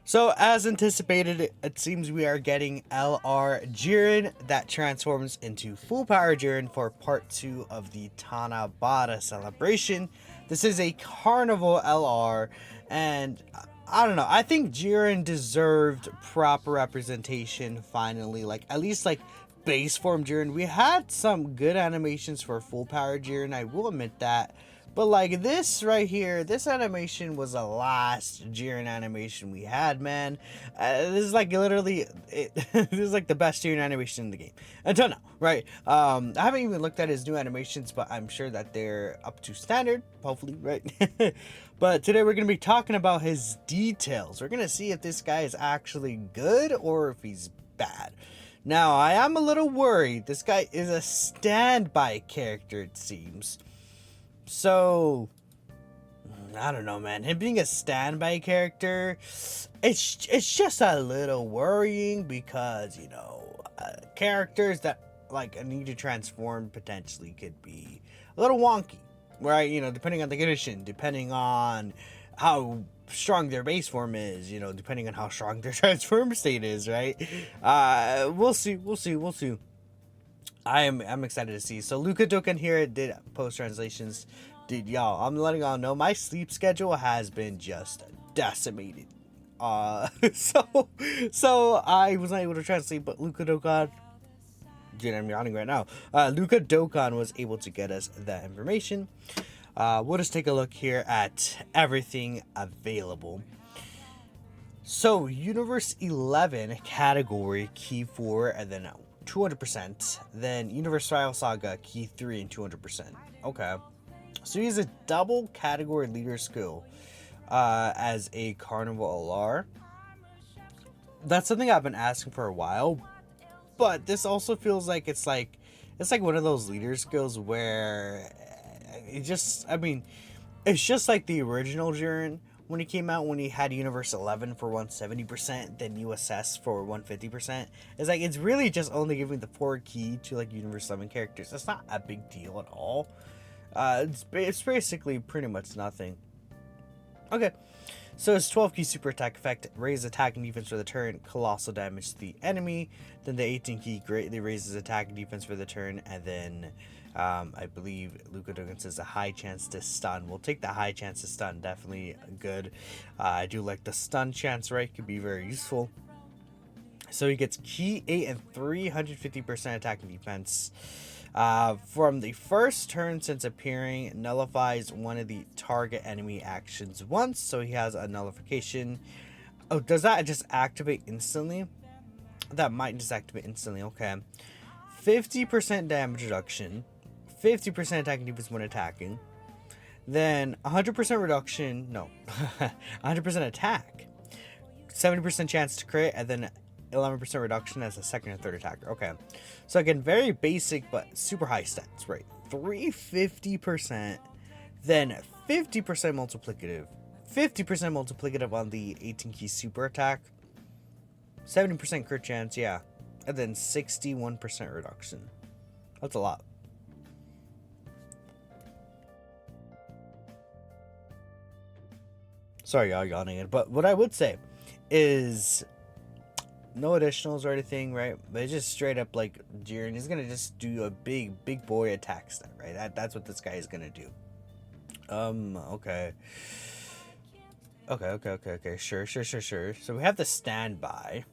So, as anticipated, it seems we are getting LR Jiren that transforms into full power Jiren for part 2 of the Tanabata celebration. This is a carnival LR, and I don't know. I think Jiren deserved proper representation finally. Like, at least, like, base form Jiren. We had some good animations for full power Jiren, I will admit that. But like this right here, this animation was the last Jiren animation we had, man. This is like literally, this is like the best Jiren animation in the game until now, right? I haven't even looked at his new animations, but I'm sure that they're up to standard, hopefully, right? But today we're gonna be talking about his details. We're gonna see if this guy is actually good or if he's bad. Now, I am a little worried. This guy is a standby character, it seems. So, I don't know, man. Him being a standby character, it's just a little worrying because, you know, characters that like need to transform potentially could be a little wonky, right? You know, depending on the condition, depending on how strong their base form is, you know, depending on how strong their transform state is, right? We'll see. I'm excited to see. So Luka Dokkan here did post translations. Dude, y'all, I'm letting y'all know my sleep schedule has been just decimated. So I was not able to translate, but Luka Dokkan, dude, I'm yawning right now. Luka Dokkan was able to get us that information. We'll just take a look here at everything available. So Universe 11 category key 4 and then 200%. Then Universe Trial Saga key 3 and 200%. Okay. So he's a double category leader skill as a Carnival LR. That's something I've been asking for a while, but this also feels like it's like one of those leader skills where it just, I mean, it's just like the original Jiren when he came out, when he had Universe 11 for 170%, then USS for 150%. It's like, it's really just only giving the 4 key to like Universe 11 characters. That's not a big deal at all. It's basically pretty much nothing. Okay. So his 12 key super attack effect, raise attack and defense for the turn, colossal damage to the enemy. Then the 18 key greatly raises attack and defense for the turn, and then I believe Luka Dokkan says a high chance to stun. We'll take the high chance to stun, definitely good. I do like the stun chance, right? Could be very useful. So he gets key 8 and 350% attack and defense. From the first turn since appearing, nullifies one of the target enemy actions once, so he has a nullification. Oh, does that just activate instantly? That might just activate instantly, okay. 50% damage reduction, 50% attacking defense when attacking, then 100% reduction, no, 100% attack, 70% chance to crit, and then 11% reduction as a second and third attacker. Okay, so again, very basic but super high stats, right? 350%, then 50% multiplicative, 50% multiplicative on the 18 key super attack, 70% crit chance, yeah, and then 61% reduction. That's a lot. Sorry, y'all yawning, but what I would say is no additionals or anything, right? But it's just straight up like Jiren is gonna just do a big boy attack stat, right? That's what this guy is gonna do. Okay. Okay. Sure. So we have the standby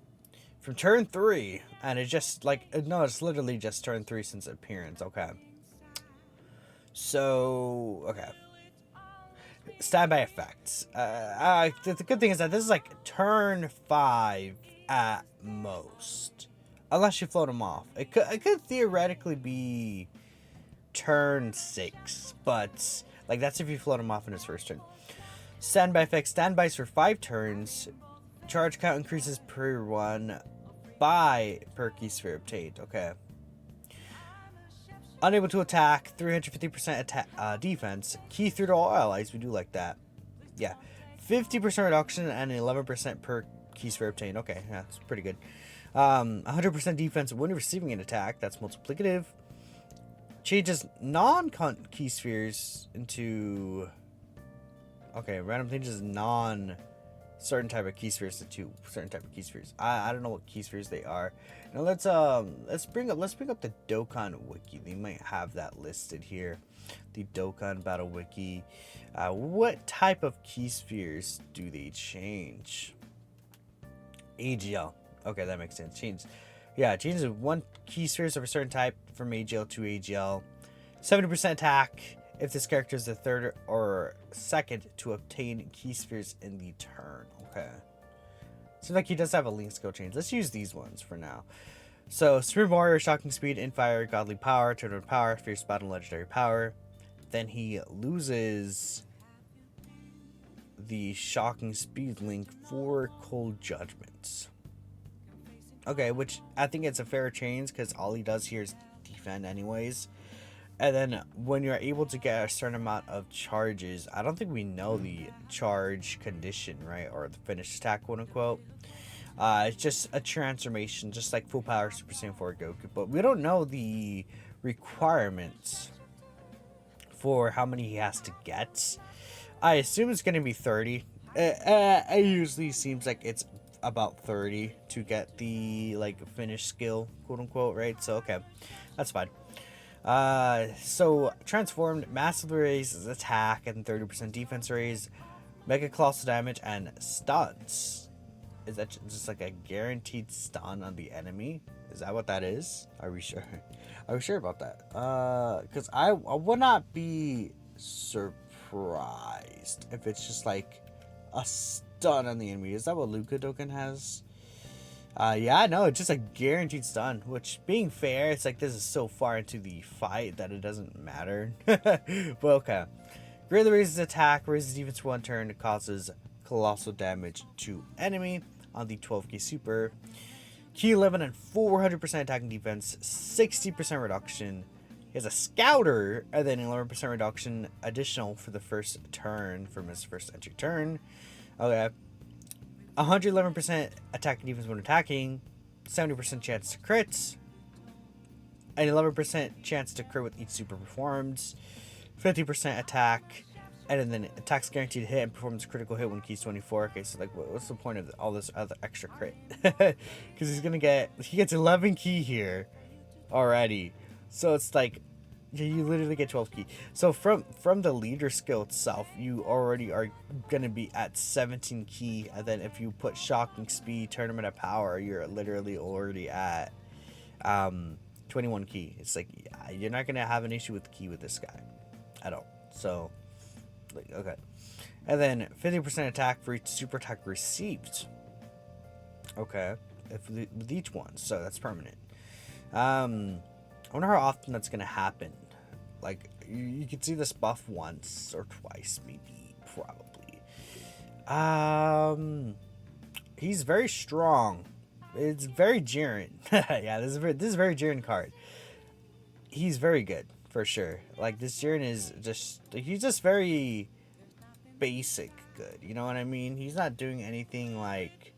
from turn 3, and it's just like, no, it's literally just turn 3 since appearance. Okay. So okay. Standby effects. The good thing is that this is like turn 5 at most, unless you float him off. It could theoretically be turn 6, but like that's if you float him off in his first turn. Standby effects. Standbys for 5 turns. Charge count increases per 1 by per key sphere obtained. Okay. Unable to attack, 350% attack, defense. Key through to all allies. We do like that. Yeah. 50% reduction and 11% per key sphere obtained. Okay, yeah, that's pretty good. 100% defense when receiving an attack. That's multiplicative. Changes non-key spheres into... Okay, random changes non certain type of key spheres to 2 certain type of key spheres. I don't know what key spheres they are. Now let's bring up the Dokkan wiki. They might have that listed here. The Dokkan battle wiki. What type of key spheres do they change? AGL. Okay, that makes sense. Changes 1 key spheres of a certain type from AGL to AGL. 70% attack if this character is the 3rd or 2nd to obtain key spheres in the turn. Okay. Seems like he does have a link skill change. Let's use these ones for now. So, Supreme Warrior, Shocking Speed, Infire, Godly Power, Tournament Power, Fierce Battle, Legendary Power. Then he loses the Shocking Speed link for Cold Judgments. Okay, which I think it's a fair change because all he does here is defend anyways. And then when you're able to get a certain amount of charges, I don't think we know the charge condition, right? Or the finished attack, quote unquote. It's just a transformation, just like full power Super Saiyan 4 Goku. But we don't know the requirements for how many he has to get. I assume it's going to be 30. It usually seems like it's about 30 to get the like finished skill, quote unquote, right? So okay, that's fine. So transformed massively raises attack and 30% defense raise, mega colossal damage and stuns. Is that just like a guaranteed stun on the enemy? Is that what that is? Are we sure? Are we sure about that? Because I would not be surprised if it's just like a stun on the enemy. Is that what Dokkan has? Yeah, no, it's just a guaranteed stun, which, being fair, it's like this is so far into the fight that it doesn't matter. But okay. Greatly raises attack, raises defense for 1 turn, causes colossal damage to enemy on the 12k super. Key 11 and 400% attack and defense, 60% reduction. He has a scouter, and then 11% reduction additional for the first turn from his first entry turn. Okay. 111% attack and defense when attacking, 70% chance to crit, and 11% chance to crit with each super performed, 50% attack, and then attacks guaranteed hit and performs critical hit when keys 24. Okay, so like, what's the point of all this other extra crit? Because he gets 11 key here already, so it's like you literally get 12 key. So from the leader skill itself, you already are gonna be at 17 key, and then if you put shocking speed, tournament of power, you're literally already at 21 key. It's like, yeah, you're not gonna have an issue with the key with this guy at all. So like, okay. And then 50% attack for each super attack received. Okay, with each one, so that's permanent. I wonder how often that's gonna happen. Like, you can see this buff once or twice, maybe, probably. He's very strong. It's very Jiren. Yeah, this is very Jiren card. He's very good for sure. Like, this Jiren is he's just very basic good. You know what I mean? He's not doing anything like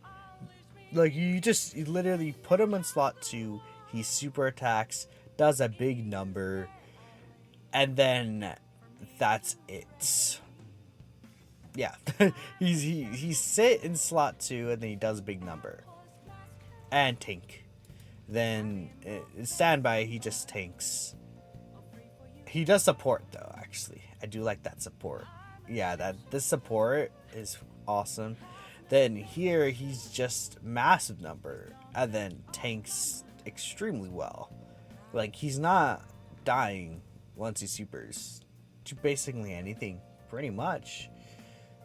you literally put him in slot 2. He super attacks, does a big number, and then that's it. Yeah. he sit in slot 2 and then he does a big number and tank. Then standby, he just tanks. He does support though. Actually, I do like that support. Yeah, this support is awesome. Then here he's just massive number and then tanks extremely well. Like, he's not dying once he supers to basically anything, pretty much.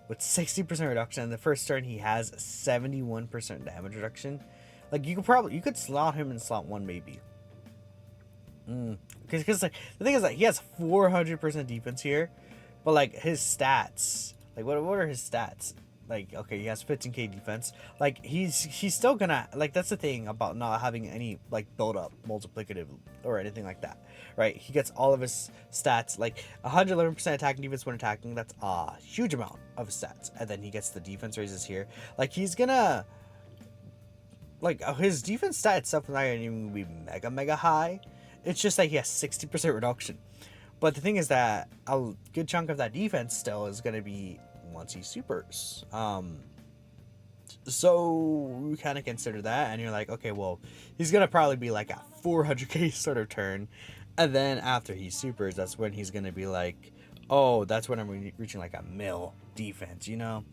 With 60% reduction in the first turn, he has 71% damage reduction. Like, you could slot him in slot 1 maybe. Because like, the thing is, like, he has 400% defense here, but like his stats, like what are his stats? Like, okay, he has 15k defense. Like, he's still gonna, like, that's the thing about not having any like build up multiplicative or anything like that, right? He gets all of his stats, like 111% attack and defense when attacking. That's a huge amount of stats. And then he gets the defense raises here. Like, he's gonna, like, his defense stat itself is not gonna even be mega high. It's just like he has 60% reduction. But the thing is that a good chunk of that defense still is gonna be once he supers. So you kind of consider that, and you're like, okay, well, he's gonna probably be like a 400k sort of turn, and then after he supers, that's when he's gonna be like, oh, that's when I'm reaching like a mil defense, you know.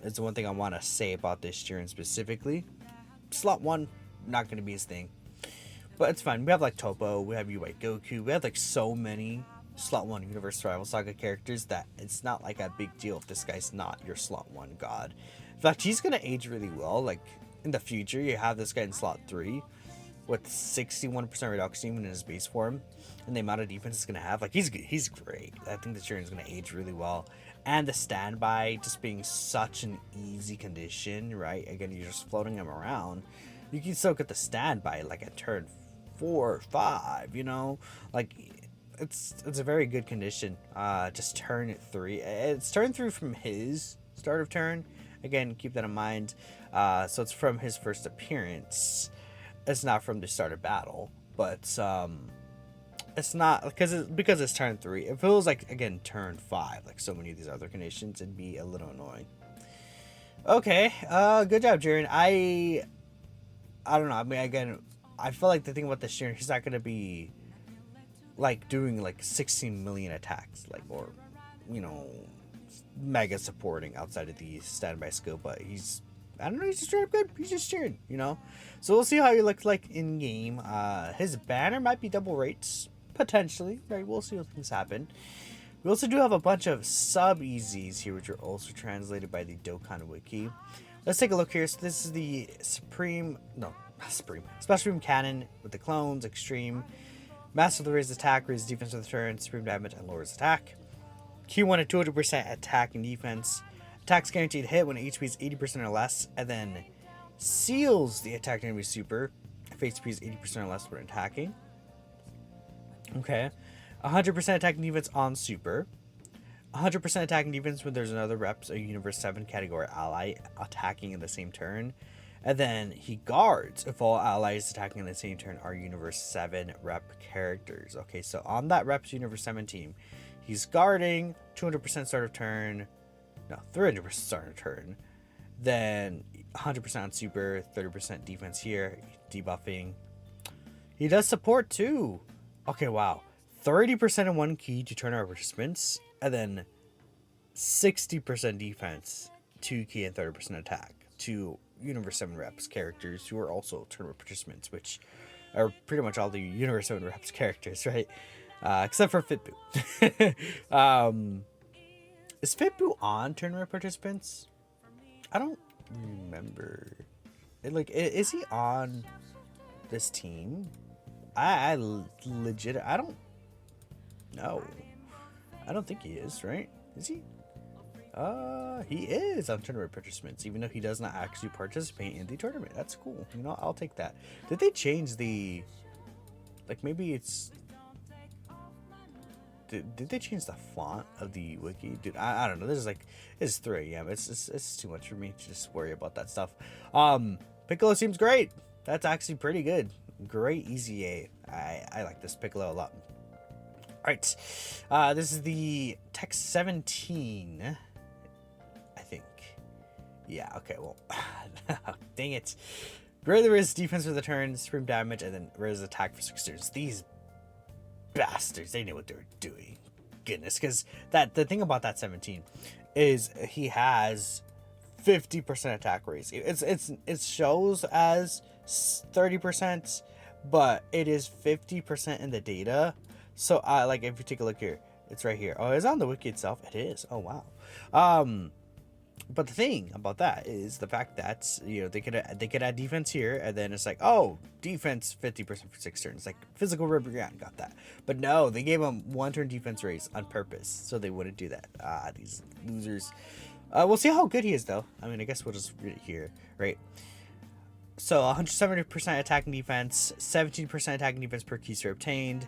It's the one thing I want to say about this Jiren specifically. Slot 1, not gonna be his thing, but it's fine. We have like Topo, we have UI Goku, we have like so many slot 1 Universe Rival Saga characters that it's not like a big deal if this guy's not your slot 1 god. In fact, he's gonna age really well. Like in the future, you have this guy in slot 3 with 61% reduction even in his base form, and the amount of defense it's gonna have. Like he's great. I think the Jiren's gonna age really well, and the standby just being such an easy condition, right? Again, you're just floating him around. You can still get the standby like at turn 4 or 5. You know, like it's a very good condition. Just turn 3. It's turn 3 from his start of turn. Again, keep that in mind. So it's from his first appearance. It's not from the start of battle, but it's not because it's turn 3. If it was like again turn 5, like so many of these other conditions, it'd be a little annoying. Okay, good job, Jiren. I don't know. I mean, again, I feel like the thing about this Jiren, he's not gonna be like doing like 16 million attacks, like, or you know, mega supporting outside of the standby skill, but he's, I don't know, he's just very good. He's just Jiren, you know. So we'll see how he looks like in game. His banner might be double rates potentially, right? We'll see what things happen. We also do have a bunch of sub EZs here, which are also translated by the Dokkan wiki. Let's take a look here. So this is the Special Room Cannon with the clones, Extreme. Massively raises attack, raises defense for the turn, supreme damage, and lowers attack. Q1 at 200% attack and defense. Attacks guaranteed hit when HP is 80% or less, and then seals the attack enemy super if HP is 80% or less when attacking. Okay. 100% attack and defense on super. 100% attack and defense when there's another reps a Universe 7 category ally attacking in the same turn. And then he guards if all allies attacking in the same turn are Universe 7 rep characters. Okay, so on that reps Universe 7 team, he's guarding 200% start of turn. No, 300% start of turn. Then 100% on super, 30% defense here, debuffing. He does support too. Okay, wow. 30% in one key to turn our participants, and then 60% defense, 2 key and 30% attack to Universe 7 reps characters who are also tournament participants, which are pretty much all the Universe 7 reps characters, right? Except for Fitbu. Is Fitbu on tournament participants? I don't remember. Is he on this team? I legit, I don't know. I don't think he is, right? Is he? He is on tournament participants, even though he does not actually participate in the tournament. That's cool. You know, I'll take that. Did they change the, like, maybe it's, did they change the font of the wiki? Dude, I don't know. This is like, it's 3 a.m. It's too much for me to just worry about that stuff. Piccolo seems great. That's actually pretty good. Great easy A. I like this Piccolo a lot. Alright. This is the Tech 17. I think. Yeah, okay, well. Dang it. Greatly raises defense for the turn, supreme damage, and then raises attack for 6 turns. These bastards, they knew what they were doing. Goodness, because the thing about that 17 is he has 50% attack raise. It shows as 30%, but it is 50% in the data. So like if you take a look here, it's right here. Oh, it's on the wiki itself. It is. Oh wow. But the thing about that is the fact that, you know, they could add defense here, and then it's like, oh, defense 50% for 6 turns. Like physical rubber ground got that, but no, they gave him 1 turn defense raise on purpose so they wouldn't do that. These losers. We'll see how good he is though. I mean, I guess we'll just read it here, right? So 170% attack and defense, 17% attack and defense per key sphere obtained,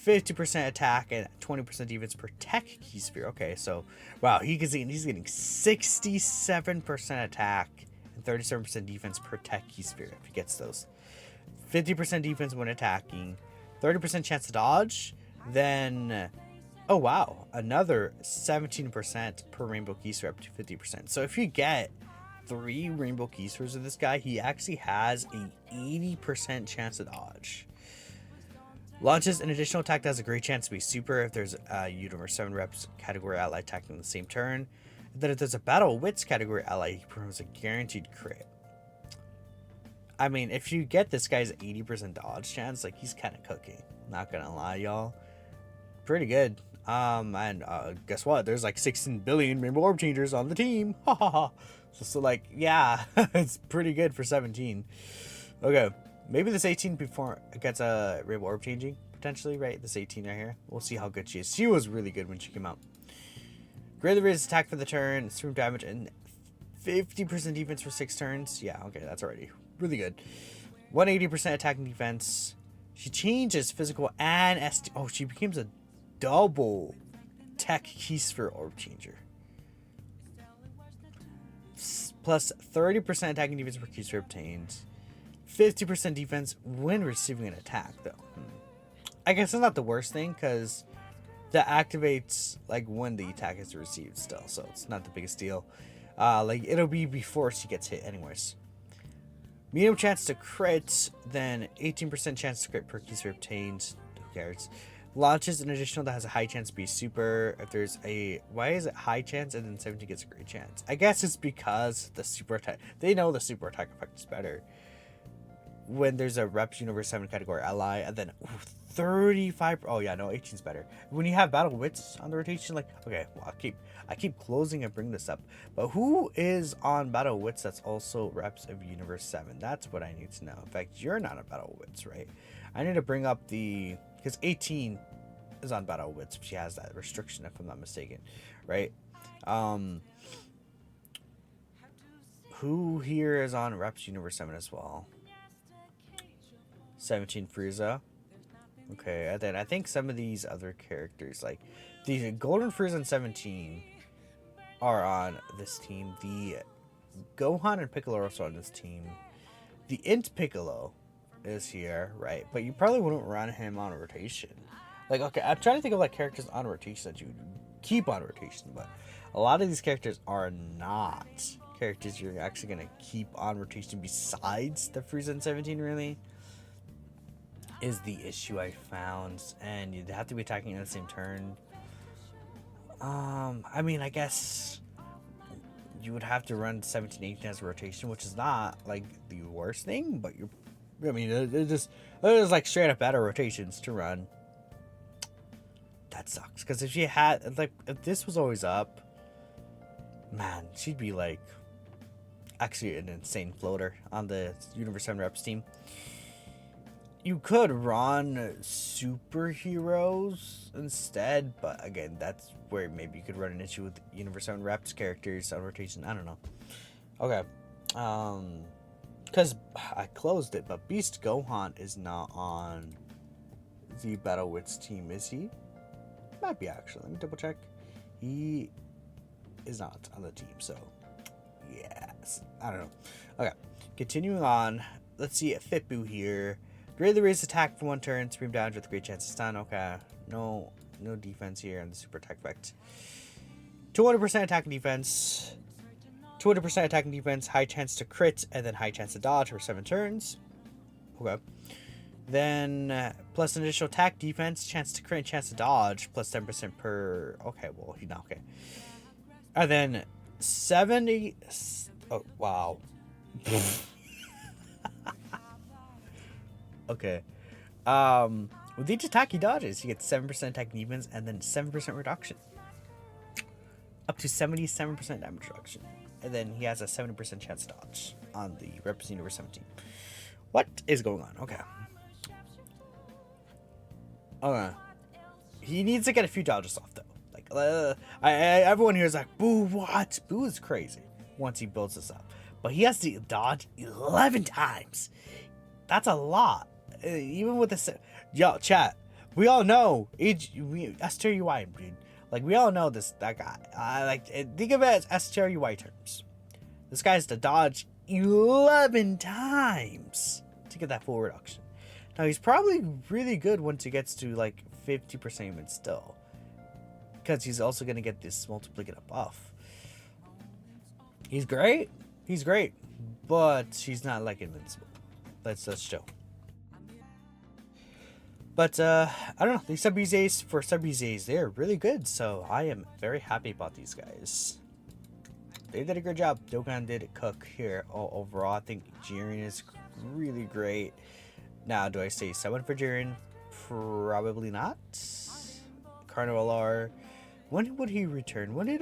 50% attack and 20% defense per tech key sphere. Okay, so wow, he's getting 67% attack and 37% defense per tech key sphere if he gets those. 50% defense when attacking, 30% chance to dodge, then oh wow, another 17% per rainbow key sphere up to 50%. So if you get 3 rainbow keystrokes with this guy, he actually has a 80% chance to dodge. Launches an additional attack that has a great chance to be super if there's a Universe 7 reps category ally attacking the same turn. And then if there's a Battle Wits category ally, he performs a guaranteed crit. I mean, if you get this guy's 80% dodge chance, like, he's kind of cooking. Not gonna lie, y'all. Pretty good. And guess what? There's like 16 billion Rainbow Orb Changers on the team. Ha ha ha. So like, yeah, it's pretty good for 17. Okay, maybe this 18 before it gets a Rainbow Orb Changing, potentially, right? This 18 right here. We'll see how good she is. She was really good when she came out. Greatly raised attack for the turn, stream damage, and 50% defense for 6 turns. Yeah, okay, that's already really good. 180% attacking defense. She changes physical and ST. Oh, she becomes a double tech Keysphere Orb Changer. Plus 30% attacking defense per Keysphere obtained. 50% defense when receiving an attack, though. I guess it's not the worst thing, because that activates like when the attack is received still, so it's not the biggest deal. Like, it'll be before she gets hit anyways. Medium chance to crit, then 18% chance to crit per Keysphere obtained. Who cares? Launches an additional that has a high chance to be super. If there's a... Why is it high chance and then 17 gets a great chance? I guess it's because the super attack... They know the super attack effect is better. When there's a Reps Universe 7 category ally, and then 35... Oh yeah, no, 18's better. When you have Battle Wits on the rotation, like... Okay, well, I keep closing and bring this up. But who is on Battle Wits that's also Reps of Universe 7? That's what I need to know. In fact, you're not on Battle Wits, right? I need to bring up the... Because 18 is on Battle Wits if she has that restriction, if I'm not mistaken, right? Who here is on Reps Universe 7 as well? 17 Frieza. Okay, and then I think some of these other characters, like the Golden Frieza and 17, are on this team. The Gohan and Piccolo are also on this team. The Int Piccolo is here, right? But you probably wouldn't run him on rotation. Like, okay, I'm trying to think of like characters on rotation that you keep on rotation, but a lot of these characters are not characters you're actually gonna keep on rotation besides the Frieza and 17, really. Is the issue I found, and you'd have to be attacking in the same turn. I mean, I guess you would have to run 17, 18 as a rotation, which is not like the worst thing, but you're... I mean, it's like straight up better rotations to run. That sucks, because if she had, like, if this was always up, man, she'd be like actually an insane floater on the Universe 7 Reps team. You could run superheroes instead, but again, that's where maybe you could run an issue with Universe 7 Reps characters on rotation. I don't know. Okay. Because I closed it, but Beast Gohan is not on the Battle Wits team, is he? Might be, actually. Let me double check. He is not on the team, so yes. I don't know. Okay. Continuing on. Let's see Fitbu here. Greatly raised attack for 1 turn, scream damage with a great chance to stun. Okay, no defense here on the super attack effect. 200% attack and defense, 200% attack and defense, high chance to crit, and then high chance to dodge for 7 turns. Okay. Then plus an additional attack, defense, chance to crit, and chance to dodge, plus 10% per. Okay, well, okay. And then 70. Oh wow. Okay. With each attack he dodges, he gets 7% attack defense and then 7% reduction. Up to 77% damage reduction. And then he has a 70% chance to dodge on the Reps Universe 17. What is going on? Okay. Okay. He needs to get a few dodges off though. Like, everyone here is like, boo, what? Boo is crazy once he builds this up. But he has to dodge 11 times. That's a lot. Even with the... Yo, chat. We all know. S-T-R-U-Y, dude. Like, we all know that guy. Think of it as S-T-R-U-Y terms. This guy has to dodge 11 times to get that full reduction. Now, he's probably really good once he gets to, like, 50% even still. Because he's also going to get this multiplicative buff. He's great. He's great, but he's not like invincible. That's chill. But I don't know. These sub-BZs for sub-BZs, they're really good. So I am very happy about these guys. They did a good job. Dokkan did cook here. Overall, I think Jiren is really great. Now, do I say someone for Jiren? Probably not. Carnival R. When would he return? When did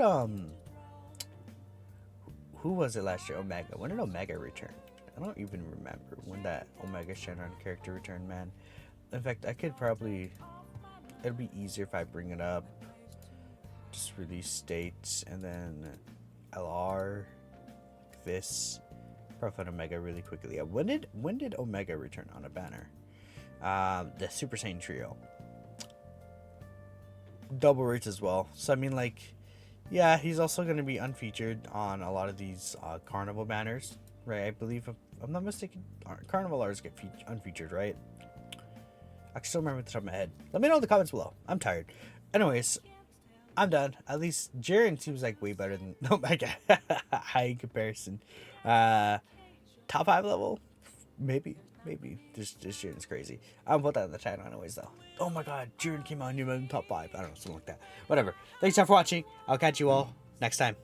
who was it last year? Omega. When did Omega return? I don't even remember when that Omega Shenron character returned, man. In fact, I could probably... It'll be easier if I bring it up. Just release dates and then LR. This. Probably find Omega really quickly. Yeah, when did Omega return on a banner? The Super Saiyan Trio. Double rates as well. So I mean, like, yeah, he's also going to be unfeatured on a lot of these Carnival banners, right? I believe, if I'm not mistaken, Carnival R's get unfeatured, right? I can still remember at the top of my head. Let me know in the comments below. I'm tired. Anyways, I'm done. At least Jiren seems like way better than Omega. High comparison. Top 5 level? Maybe. This Jiren's crazy. I'll put that in the channel anyways, though. Oh my god, Jiren came out and you in top 5. I don't know, something like that. Whatever. Thanks for watching. I'll catch you all next time.